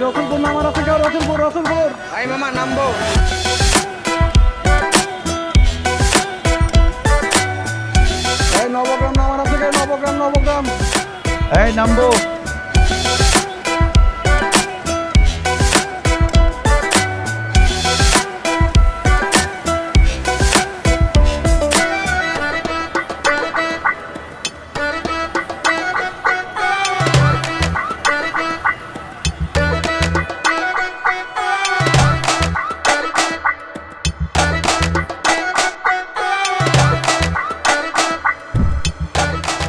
রসুলপুর নামার আছে কেউ? রসুলপুর ভাই মামা নামবো। নবগ্রাম নামার আছে কেউ? নবগ্রাম এই নামবো।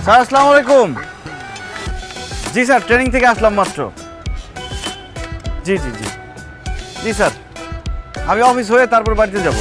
স্যার আসসালামু আলাইকুম। জি স্যার, ট্রেনিং থেকে আসলাম মাত্র। জি জি জি জি স্যার, আমি অফিস হয়ে তারপর বাড়িতে যাব।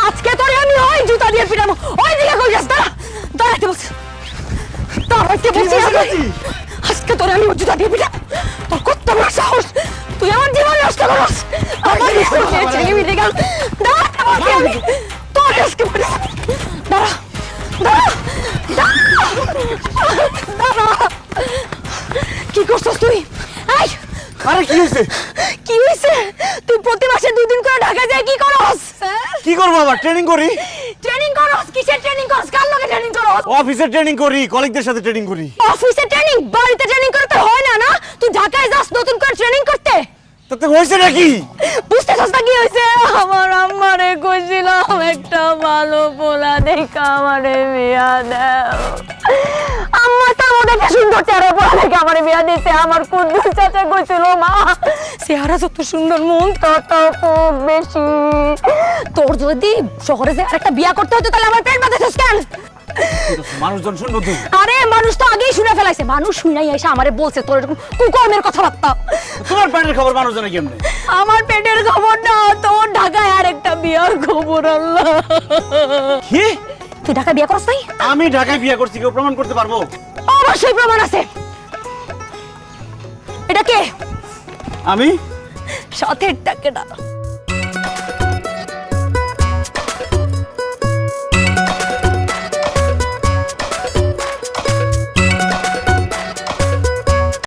আজকে তোরে আমি ওই জুতা দিয়ে পিটাবো। ওই দিকে কই যাস? দাঁড়াতে বস। আজকে তোরে আমি জুতা দিয়ে পিটাবো। তোর কত বড় সাহস! তুই আমার জীবন নষ্ট করস। আমার ছেলে মিলে গেল। দাঁড়াতে বস আমি। তোর আজকে দাঁড়া দাঁড়া দাঁড়া। কি করছস তুই? আয়। আরে কি হইছে? কি হইছে? তুই প্রতি মাসে 2 দিন করে ঢাকা যায় কি করস? কি করব আবার? ট্রেনিং করি। ট্রেনিং করস? কিসের ট্রেনিং করস? কার লগে ট্রেনিং করস? অফিসে ট্রেনিং করি, কলিগদের সাথে ট্রেনিং করি। অফিসে ট্রেনিং? বাড়িতে ট্রেনিং করতে হয় না না? তুই ঢাকায় যাস নতুন করে ট্রেনিং করতে? তাতে হইছে নাকি? বুঝতেছস না কি হইছে? আমার আম্মারে কইছিলাম একটা ভালো পোলা দেখা আমারে বিয়া দাও। আম্মা তো ওদেরকে সুন্দর চেহারা পোলা দেখে আমারে বিয়া দিতে। আমার কুদ্দুস চাচা কইছিল মা চেহারা যত সুন্দর মন তত খুব বেশি। তোর যদি শহরে যে আরেকটা বিয়া করতে হতো তাহলে আমার পেট বাঁধাছিস কেন? মানুষজন শুনবো তো। আরে মানুষ তো আগেই শুনে ফেলাইছে। মানুষ শুনাই এসে আমারে বলছে তোর এরকম কুকর্মের কথাবার্তা। তোমার পেটের খবর মানুষ জানে কেমনে? আমার পেটের খবর না, তোর ঢাকায় আরেকটা বিয়ার খবর। আল্লাহ, কি? তুই ঢাকায় বিয়া করছ নাই? আমি ঢাকায় বিয়ে করছি, কেউ প্রমাণ করতে পারবো? অবশ্যই প্রমাণ আছে। এটা কে? আমি সাথেরটা কেডা?